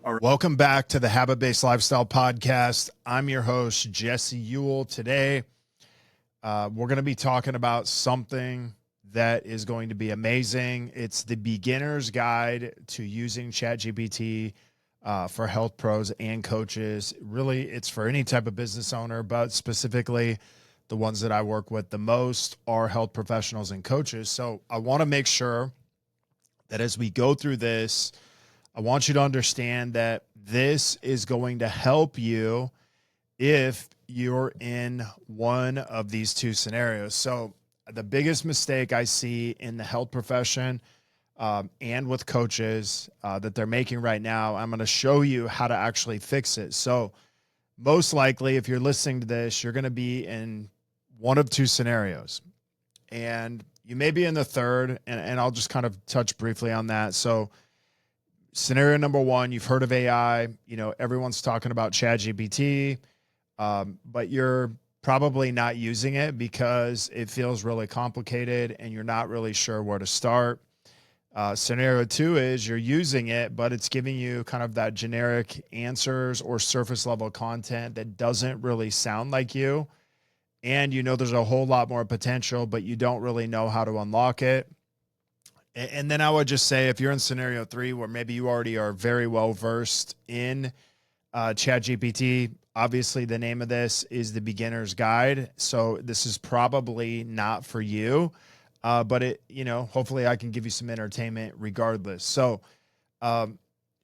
All right. Welcome back to the Habit-Based Lifestyle Podcast. I'm your host, Jesse Ewell. Today, we're going to be talking about something that is going to be amazing. It's the beginner's guide to using ChatGPT for health pros and coaches. Really, it's for any type of business owner, but specifically the ones that I work with the most are health professionals and coaches. So I want to make sure that as we go through this, I want you to understand that this is going to help you if you're in one of these two scenarios. So the biggest mistake I see in the health profession and with coaches that they're making right now, I'm going to show you how to actually fix it. So most likely, if you're listening to this, you're going to be in one of two scenarios. And you may be in the third, and I'll just kind of touch briefly on that. So scenario number one, you've heard of AI, everyone's talking about ChatGPT, but you're probably not using it because it feels really complicated and you're not really sure where to start. Scenario two is you're using it, but it's giving you kind of that generic answers or surface level content that doesn't really sound like you. And there's a whole lot more potential, but you don't really know how to unlock it. And then I would just say, if you're in scenario three, where maybe you already are very well versed in ChatGPT, obviously the name of this is the beginner's guide. So this is probably not for you, but hopefully I can give you some entertainment regardless. So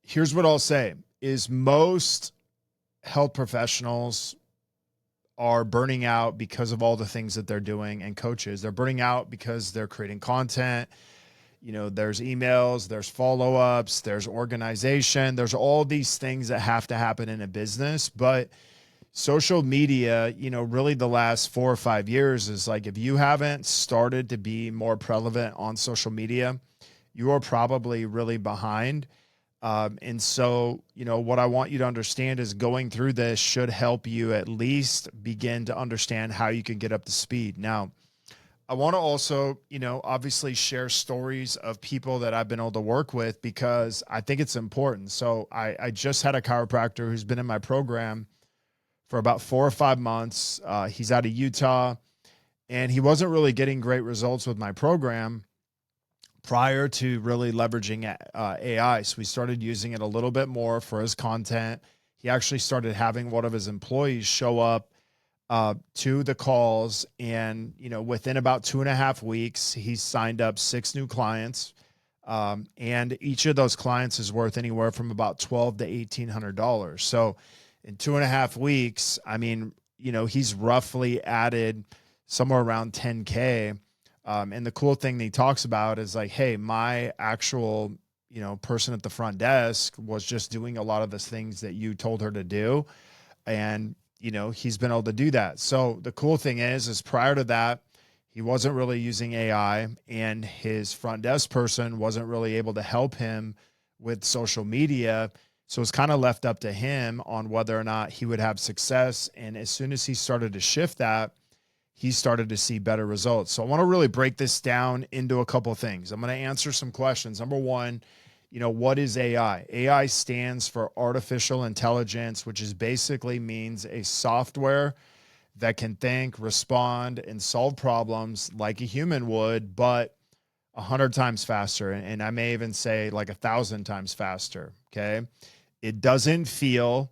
here's what I'll say is most health professionals are burning out because of all the things that they're doing, and coaches, they're burning out because they're creating content. There's emails, there's follow-ups, there's organization, there's all these things that have to happen in a business. But social media, really the last 4 or 5 years is like, if you haven't started to be more prevalent on social media, you are probably really behind. And so, what I want you to understand is going through this should help you at least begin to understand how you can get up to speed. Now, I want to also, obviously share stories of people that I've been able to work with because I think it's important. So I just had a chiropractor who's been in my program for about 4 or 5 months. He's out of Utah, and he wasn't really getting great results with my program prior to really leveraging AI. So we started using it a little bit more for his content. He actually started having one of his employees show up to the calls. And, within about 2.5 weeks, he signed up 6 new clients. And each of those clients is worth anywhere from about $1,200 to $1,800. So in 2.5 weeks, he's roughly added somewhere around 10K. And the cool thing that he talks about is like, hey, my actual, person at the front desk was just doing a lot of the things that you told her to do. And he's been able to do that. So the cool thing is prior to that, he wasn't really using AI, and his front desk person wasn't really able to help him with social media. So it's kind of left up to him on whether or not he would have success. And as soon as he started to shift that, he started to see better results. So I want to really break this down into a couple of things. I'm going to answer some questions. Number one, what is AI? AI stands for artificial intelligence, which is basically means a software that can think, respond, and solve problems like a human would, but 100 times faster. And I may even say like 1,000 times faster. Okay. It doesn't feel,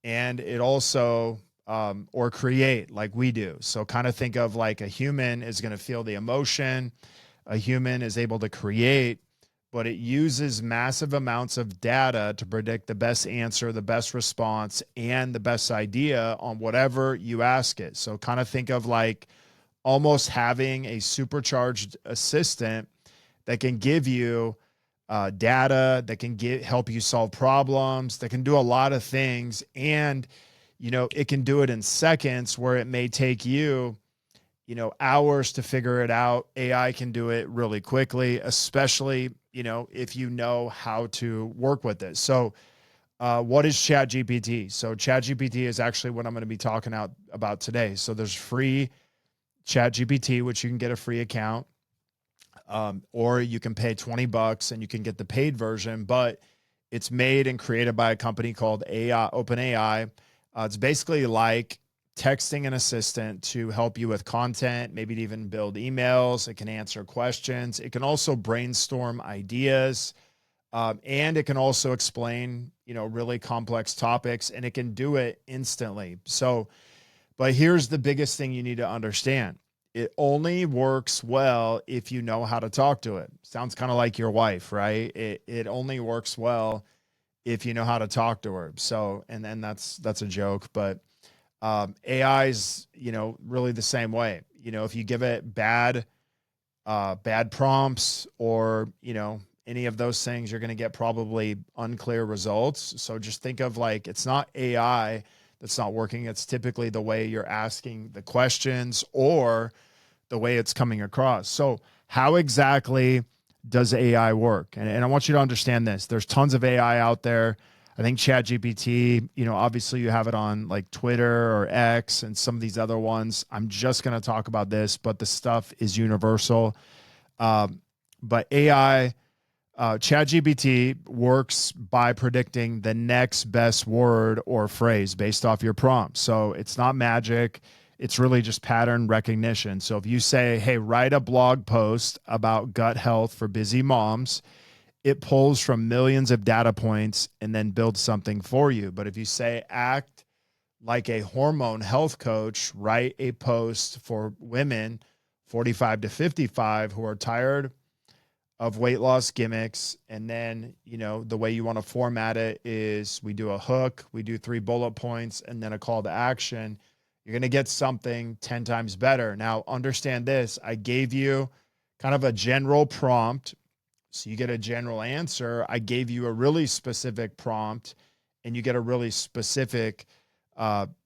and it also, or create like we do. So kind of think of like a human is going to feel the emotion. A human is able to create, but it uses massive amounts of data to predict the best answer, the best response, and the best idea on whatever you ask it. So kind of think of like almost having a supercharged assistant that can give you data, that can help you solve problems, that can do a lot of things. And, it can do it in seconds where it may take you, hours to figure it out. AI can do it really quickly, especially, if you know how to work with it. So what is ChatGPT? So ChatGPT is actually what I'm going to be talking about today. So there's free ChatGPT, which you can get a free account, or you can pay $20 and you can get the paid version. But It's made and created by a company called OpenAI. It's basically like texting an assistant to help you with content, maybe to even build emails. It can answer questions. It can also brainstorm ideas, and it can also explain, really complex topics, and it can do it instantly. So, but here's the biggest thing you need to understand. It only works well if you know how to talk to it. Sounds kind of like your wife, right? It only works well if you know how to talk to her. So, and then that's a joke, but AI's, really the same way. If you give it bad prompts or, any of those things, you're going to get probably unclear results. So just think of like, it's not AI that's not working. It's typically the way you're asking the questions or the way it's coming across. So how exactly does AI work? And I want you to understand this. There's tons of AI out there. I think ChatGPT, obviously you have it on like Twitter or X and some of these other ones. I'm just going to talk about this, but the stuff is universal. But AI, ChatGPT works by predicting the next best word or phrase based off your prompt. So it's not magic. It's really just pattern recognition. So if you say, hey, write a blog post about gut health for busy moms, it pulls from millions of data points and then builds something for you. But if you say, act like a hormone health coach, write a post for women 45 to 55 who are tired of weight loss gimmicks. And then, the way you want to format it is we do a hook, we do 3 bullet points, and then a call to action. You're going to get something 10 times better. Now, understand this. I gave you kind of a general prompt, so you get a general answer. I gave you a really specific prompt, and you get a really specific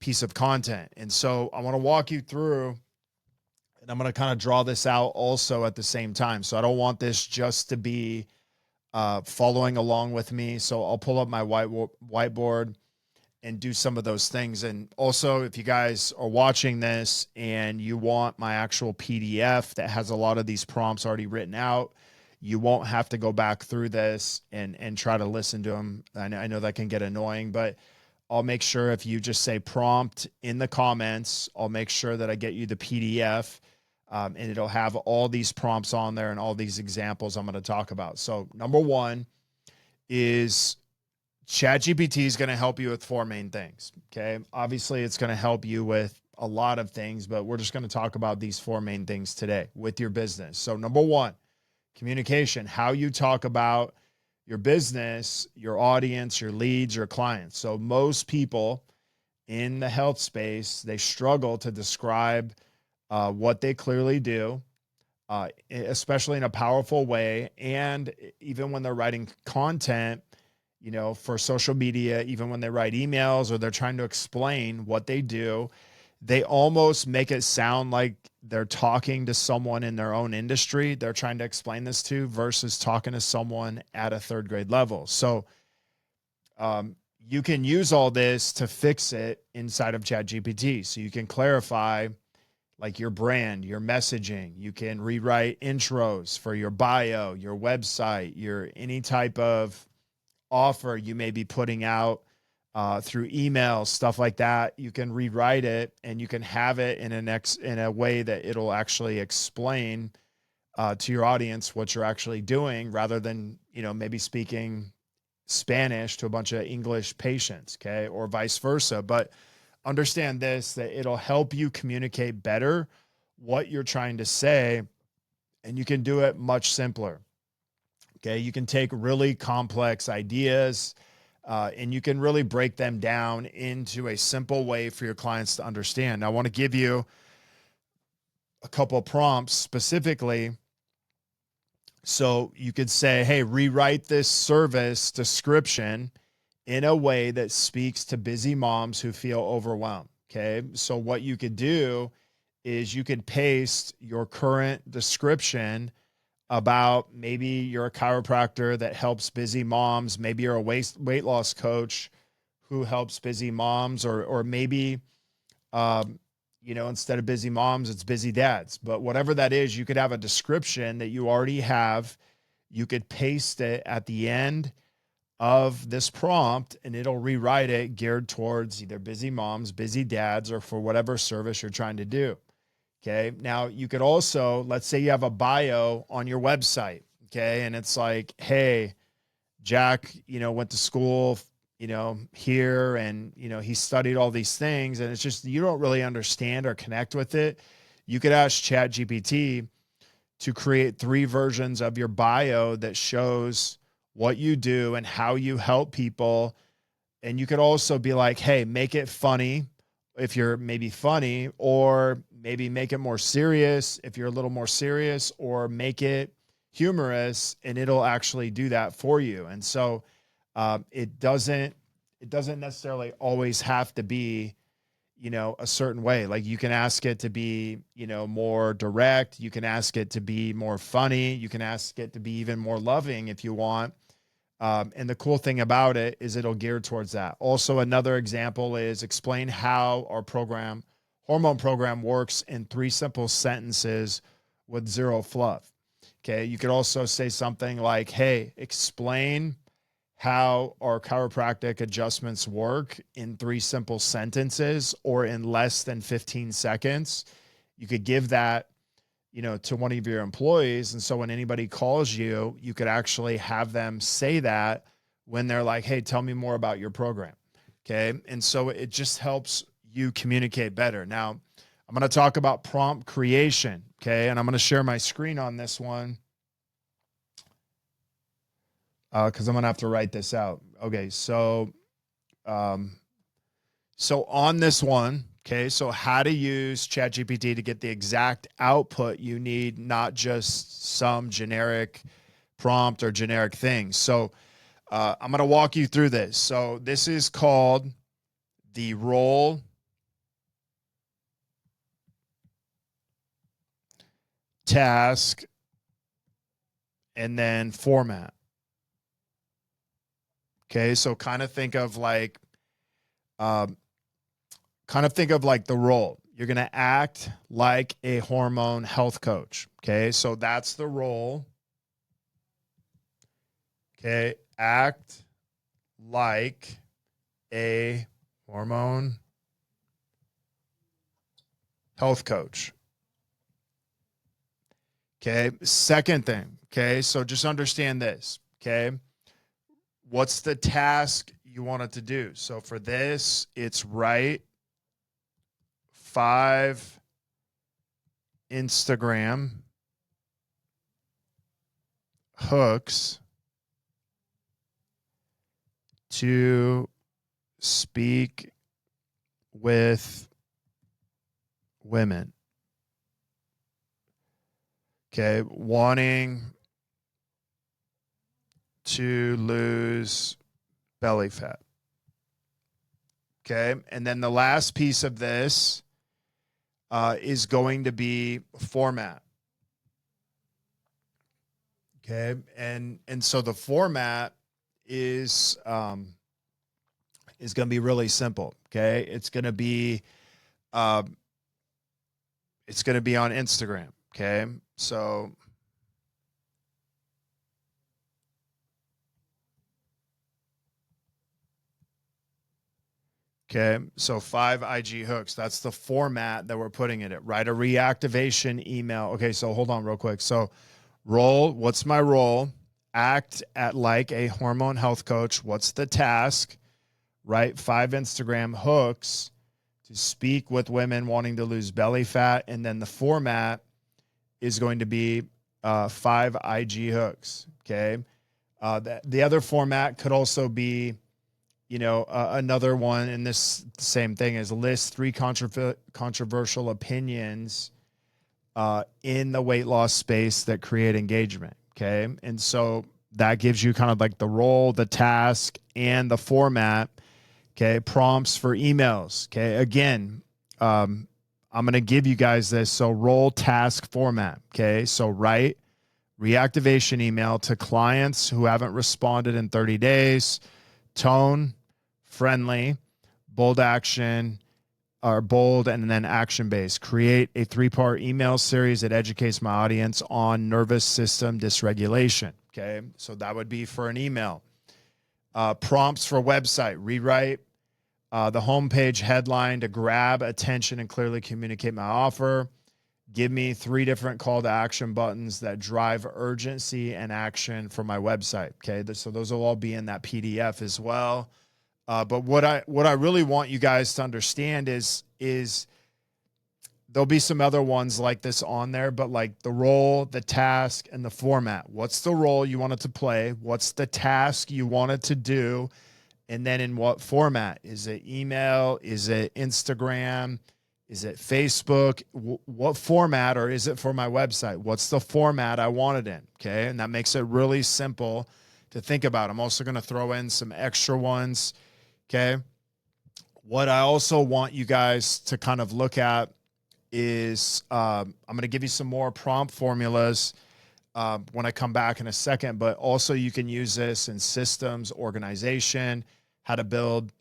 piece of content. And so I want to walk you through, and I'm going to kind of draw this out also at the same time. So I don't want this just to be following along with me. So I'll pull up my whiteboard and do some of those things. And also, if you guys are watching this and you want my actual PDF that has a lot of these prompts already written out, you won't have to go back through this and try to listen to them. I know that can get annoying, but I'll make sure if you just say prompt in the comments, I'll make sure that I get you the PDF, and it'll have all these prompts on there and all these examples I'm going to talk about. So number one is ChatGPT is going to help you with 4 main things. Okay. Obviously it's going to help you with a lot of things, but we're just going to talk about these 4 main things today with your business. So number one, communication, how you talk about your business, your audience, your leads, your clients. So most people in the health space, they struggle to describe what they clearly do, especially in a powerful way. And even when they're writing content, for social media, even when they write emails or they're trying to explain what they do, they almost make it sound like they're talking to someone in their own industry they're trying to explain this to versus talking to someone at a 3rd grade level. So you can use all this to fix it inside of ChatGPT. So you can clarify like your brand, your messaging. You can rewrite intros for your bio, your website, your any type of offer you may be putting out through email, stuff like that. You can rewrite it and you can have it in a way that it'll actually explain to your audience what you're actually doing rather than, maybe speaking Spanish to a bunch of English patients. Okay. Or vice versa. But understand this, that it'll help you communicate better what you're trying to say, and you can do it much simpler. Okay. You can take really complex ideas, and you can really break them down into a simple way for your clients to understand. Now, I want to give you a couple of prompts specifically. So you could say, hey, rewrite this service description in a way that speaks to busy moms who feel overwhelmed. Okay. So what you could do is you could paste your current description about maybe you're a chiropractor that helps busy moms. Maybe you're a weight loss coach who helps busy moms, or maybe, instead of busy moms, it's busy dads. But whatever that is, you could have a description that you already have. You could paste it at the end of this prompt, and it'll rewrite it geared towards either busy moms, busy dads, or for whatever service you're trying to do. Okay. Now you could also, let's say you have a bio on your website. Okay. And it's like, hey, Jack, went to school, here, and, he studied all these things, and it's just, you don't really understand or connect with it. You could ask ChatGPT to create 3 versions of your bio that shows what you do and how you help people. And you could also be like, hey, make it funny if you're maybe funny, or maybe make it more serious if you're a little more serious, or make it humorous, and it'll actually do that for you. And so it doesn't necessarily always have to be, a certain way. Like you can ask it to be, more direct. You can ask it to be more funny. You can ask it to be even more loving if you want. And the cool thing about it is it'll gear towards that. Also, another example is explain how our hormone program works in 3 simple sentences with 0 fluff. Okay. You could also say something like, hey, explain how our chiropractic adjustments work in 3 simple sentences or in less than 15 seconds. You could give that, to one of your employees. And so when anybody calls you, you could actually have them say that when they're like, hey, tell me more about your program. Okay. And so it just helps you communicate better. Now, I'm going to talk about prompt creation. Okay. And I'm going to share my screen on this one, because I'm going to have to write this out. Okay. So on this one, okay, so how to use ChatGPT to get the exact output you need, not just some generic prompt or generic thing. So I'm going to walk you through this. So this is called the role, task, and then format. Okay, so kind of think of like the role. You're going to act like a hormone health coach. Okay, so that's the role. Okay, act like a hormone health coach. Okay, second thing. Okay, so just understand this. Okay, what's the task you want it to do? So for this, it's write 5 Instagram hooks to speak with women. Okay, wanting to lose belly fat. Okay, and then the last piece of this is going to be format. Okay, and so the format is going to be really simple. Okay, it's going to be on Instagram. Okay, so okay, so 5 IG hooks. That's the format that we're putting in it. Write a reactivation email. Okay, so hold on real quick. So role, what's my role? Act like a hormone health coach. What's the task? Write 5 Instagram hooks to speak with women wanting to lose belly fat. And then the format is going to be 5 IG hooks. Okay. The other format could also be, another one in this same thing is list 3 controversial opinions in the weight loss space that create engagement. Okay. And so that gives you kind of like the role, the task, and the format. Okay. Prompts for emails. Okay. Again, I'm going to give you guys this. So role, task, format. Okay. So write reactivation email to clients who haven't responded in 30 days, tone, friendly, bold action, or bold, and then action-based. Create a 3-part email series that educates my audience on nervous system dysregulation. Okay, so that would be for an email. Prompts for website, rewrite the homepage headline to grab attention and clearly communicate my offer. Give me 3 different call to action buttons that drive urgency and action for my website. Okay. So those will all be in that PDF as well. But what I really want you guys to understand is there'll be some other ones like this on there, but like the role, the task, and the format. What's the role you want it to play? What's the task you want it to do? And then in what format? Is it email? Is it Instagram? Is it Facebook? What format, or is it for my website? What's the format I want it in? Okay. And that makes it really simple to think about. I'm also going to throw in some extra ones. Okay. What I also want you guys to kind of look at is I'm going to give you some more prompt formulas when I come back in a second, but also you can use this in systems, organization, how to build,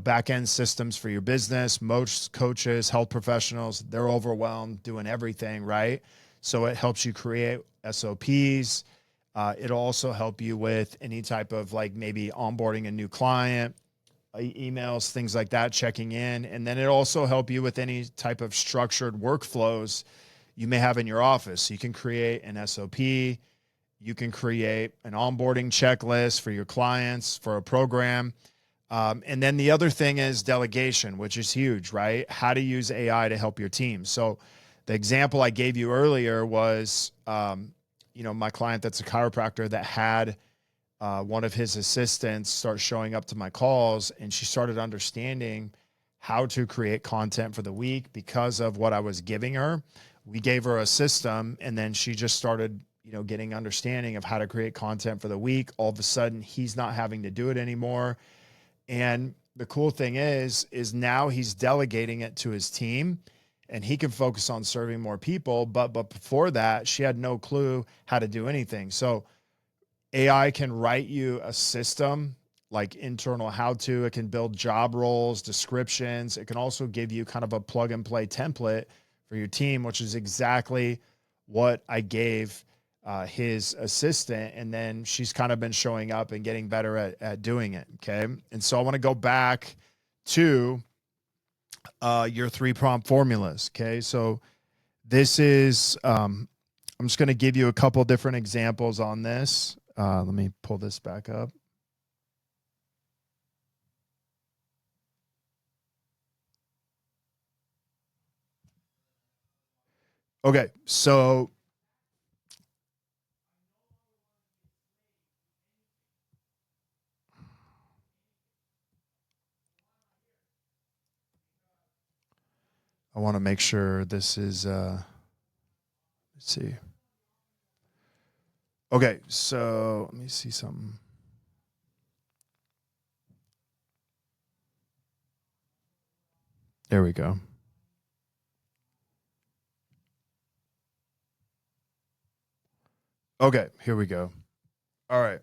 back-end systems for your business. Most coaches, health professionals, they're overwhelmed doing everything, right? So it helps you create SOPs. It'll also help you with any type of like maybe onboarding a new client, emails, things like that, checking in. And then it'll also help you with any type of structured workflows you may have in your office. You can create an SOP. You can create an onboarding checklist for your clients for a program. And then the other thing is delegation, which is huge, right? How to use AI to help your team. So the example I gave you earlier was, my client that's a chiropractor that had one of his assistants start showing up to my calls, and she started understanding how to create content for the week because of what I was giving her. We gave her a system, and then she just started, getting understanding of how to create content for the week. All of a sudden, he's not having to do it anymore. And the cool thing is now he's delegating it to his team, and he can focus on serving more people. But before that, she had no clue how to do anything. So AI can write you a system like internal how-to. It can build job roles, descriptions. It can also give you kind of a plug and play template for your team, which is exactly what I gave his assistant. And then she's kind of been showing up and getting better at doing it. Okay. And so I want to go back to your 3 prompt formulas. Okay. So this is, I'm just going to give you a couple different examples on this. Let me pull this back up. Okay. So I want to make sure this is, let's see. Okay. So let me see something. There we go. Okay, here we go. All right.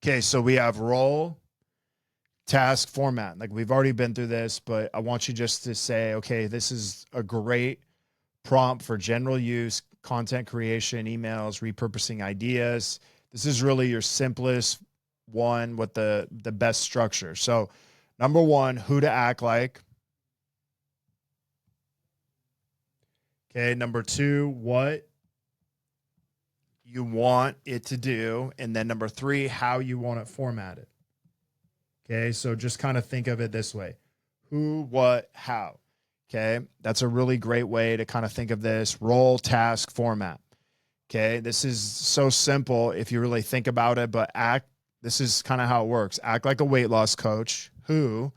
Okay, so we have role, task, format. Like we've already been through this, but I want you just to say, okay, this is a great prompt for general use, content creation, emails, repurposing ideas. This is really your simplest one with the best structure. So number 1, who to act like. Okay, number 2, what you want it to do. And then number 3, how you want it formatted. Okay, so just kind of think of it this way: who, what, how. Okay, that's a really great way to kind of think of this: role, task, format. Okay, this is so simple if you really think about it, but this is kind of how it works. Act like a weight loss coach. Who,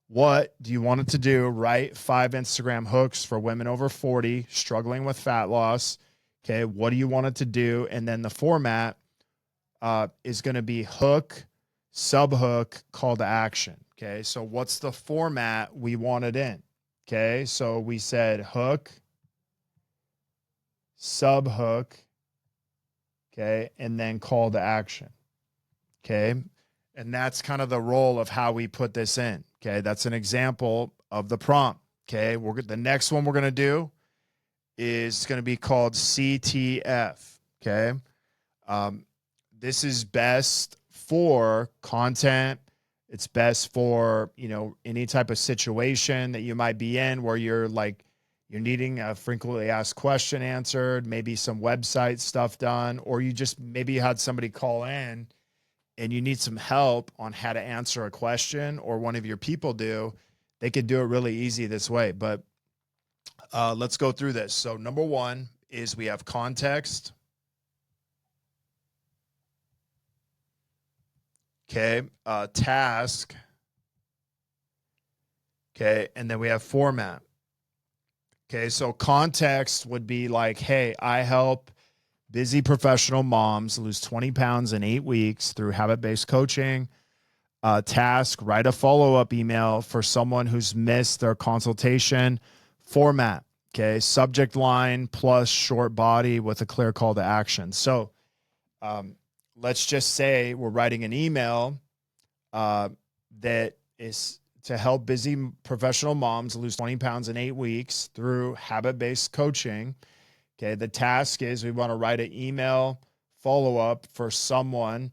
what do you want it to do? Write 5 Instagram hooks for women over 40 struggling with fat loss. Okay, what do you want it to do? And then the format is going to be hook, subhook, call to action. Okay, so what's the format we want it in? Okay, so we said hook, subhook, okay, and then call to action. Okay, and that's kind of the role of how we put this in. Okay, that's an example of the prompt. Okay, the next one we're going to do is going to be called CTF. Okay, this is best for content. It's best for, any type of situation that you might be in where you're needing a frequently asked question answered, maybe some website stuff done, or you just maybe had somebody call in and you need some help on how to answer a question, or one of your people do. They could do it really easy this way. But let's go through this. So number one is we have context. Okay. Task. Okay. And then we have format. Okay. So context would be like, hey, I help busy professional moms lose 20 pounds in 8 weeks through habit-based coaching. Task, write a follow-up email for someone who's missed their consultation. Format. Okay. Subject line plus short body with a clear call to action. So, let's just say we're writing an email that is to help busy professional moms lose 20 pounds in 8 weeks through habit-based coaching. Okay. The task is we want to write an email follow-up for someone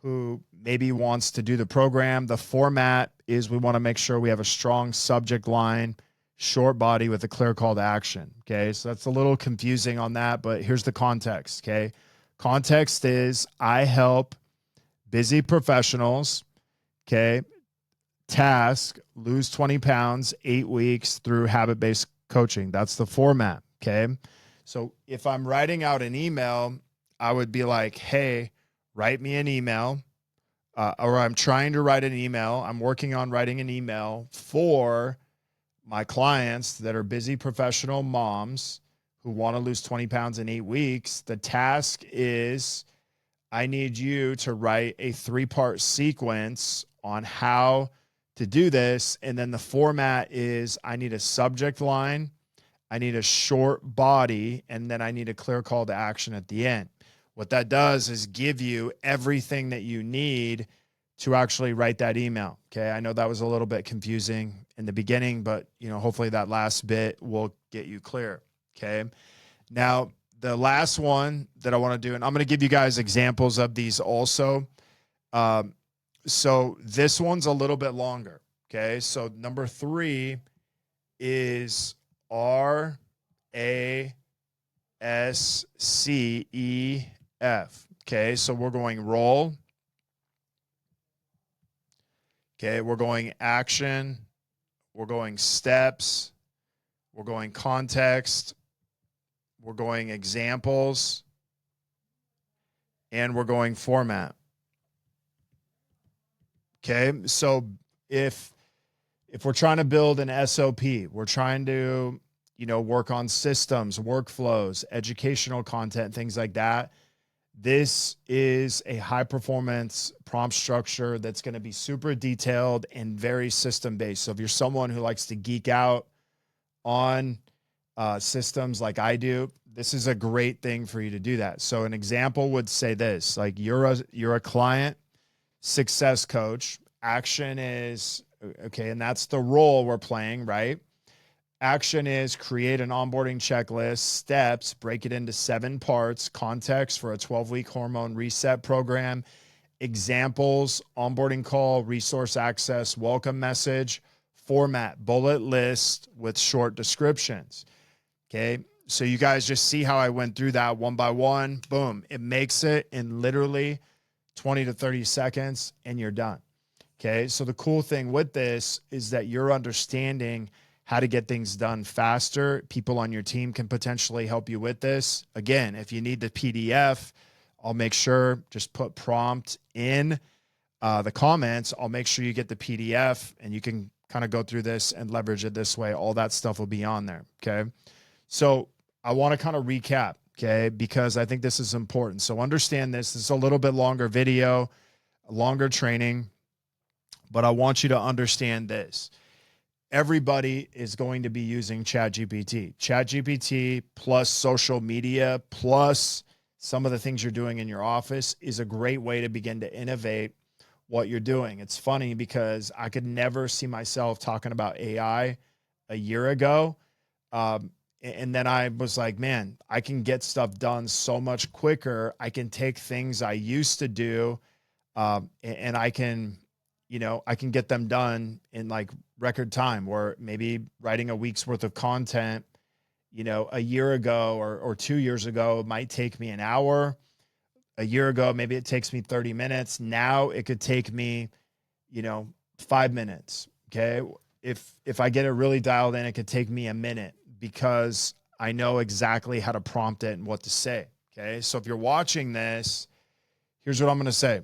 who maybe wants to do the program. The format is we want to make sure we have a strong subject line, short body with a clear call to action. Okay. So that's a little confusing on that, but here's the context. Okay. Context is I help busy professionals, okay, task, lose 20 pounds, 8 weeks through habit-based coaching. That's the format, okay? So if I'm writing out an email, I would be like, hey, write me an email, or I'm trying to write an email. I'm working on writing an email for my clients that are busy professional moms who want to lose 20 pounds in 8 weeks. The task is I need you to write a 3-part sequence on how to do this. And then the format is I need a subject line, I need a short body, and then I need a clear call to action at the end. What that does is give you everything that you need to actually write that email. Okay. I know that was a little bit confusing in the beginning, but hopefully that last bit will get you clear. Okay. Now, the last one that I want to do, and I'm going to give you guys examples of these also. So this one's a little bit longer. Okay. So number 3 is RASCEF. Okay. So we're going role. Okay. We're going action. We're going steps. We're going context. We're going examples, and we're going format. Okay. So if we're trying to build an SOP, we're trying to, work on systems, workflows, educational content, things like that. This is a high performance prompt structure that's going to be super detailed and very system based. So if you're someone who likes to geek out on systems like I do, this is a great thing for you to do that. So an example would say this, like you're a client success coach. Action is, okay, and that's the role we're playing, right? Action is create an onboarding checklist, steps, break it into 7 parts, context for a 12-week hormone reset program, examples, onboarding call, resource access, welcome message, format, bullet list with short descriptions. Okay. So you guys just see how I went through that one by one. Boom. It makes it in literally 20 to 30 seconds and you're done. Okay. So the cool thing with this is that you're understanding how to get things done faster. People on your team can potentially help you with this. Again, if you need the PDF, I'll make sure just put prompt in the comments. I'll make sure you get the PDF and you can kind of go through this and leverage it this way. All that stuff will be on there. Okay. So I want to kind of recap, okay, because I think this is important. So understand this. This is a little bit longer video, a longer training, but I want you to understand this. Everybody is going to be using ChatGPT. ChatGPT plus social media plus some of the things you're doing in your office is a great way to begin to innovate what you're doing. It's funny because I could never see myself talking about AI a year ago. And then I was like, man, I can get stuff done so much quicker. I can take things I used to do, and I can, I can get them done in like record time, or maybe writing a week's worth of content, a year ago or 2 years ago, it might take me an hour. A year ago, maybe it takes me 30 minutes. Now it could take me, you know, 5 minutes. Okay. If I get it really dialed in, it could take me a minute because I know exactly how to prompt it and what to say. Okay. So if you're watching this, here's what I'm going to say.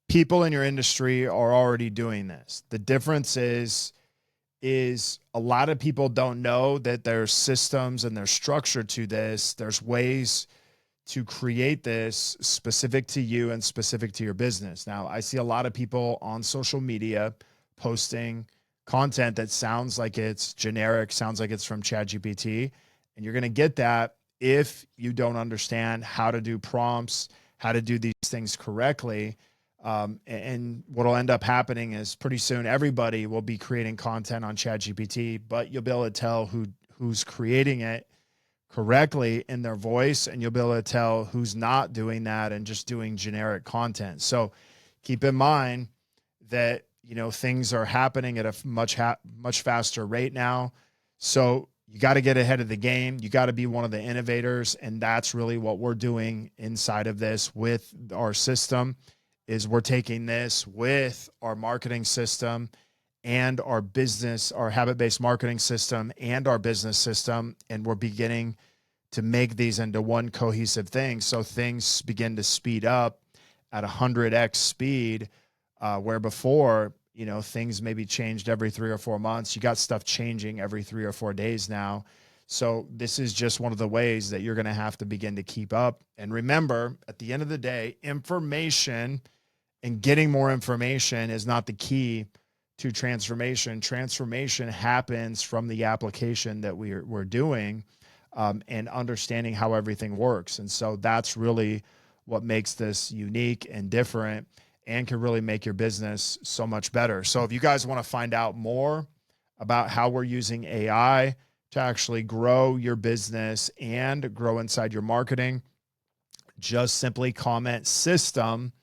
People in your industry are already doing this. The difference is a lot of people don't know that there's systems and there's structure to this. There's ways to create this specific to you and specific to your business. Now, I see a lot of people on social media posting content that sounds like it's generic, sounds like it's from ChatGPT, and you're going to get that if you don't understand how to do prompts, how to do these things correctly. And what'll end up happening is pretty soon everybody will be creating content on ChatGPT, but you'll be able to tell who's creating it correctly in their voice, and you'll be able to tell who's not doing that and just doing generic content. So keep in mind that, things are happening at a much faster rate now. So you got to get ahead of the game. You got to be one of the innovators. And that's really what we're doing inside of this with our system is we're taking this with our marketing system and our business, our habit-based marketing system and our business system. And we're beginning to make these into one cohesive thing. So things begin to speed up at 100x speed, where before, things maybe changed every 3 or 4 months. You got stuff changing every 3 or 4 days now. So this is just one of the ways that you're going to have to begin to keep up. And remember, at the end of the day, information and getting more information is not the key to transformation. Transformation happens from the application that we're doing, and understanding how everything works. And so that's really what makes this unique and different and can really make your business so much better. So if you guys want to find out more about how we're using AI to actually grow your business and grow inside your marketing, just simply comment system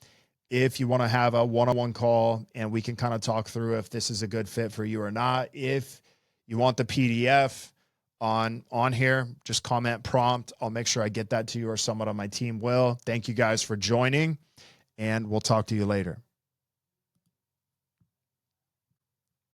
if you want to have a one-on-one call and we can kind of talk through if this is a good fit for you or not. If you want the PDF on here, just comment prompt. I'll make sure I get that to you or someone on my team will. Thank you guys for joining, and we'll talk to you later.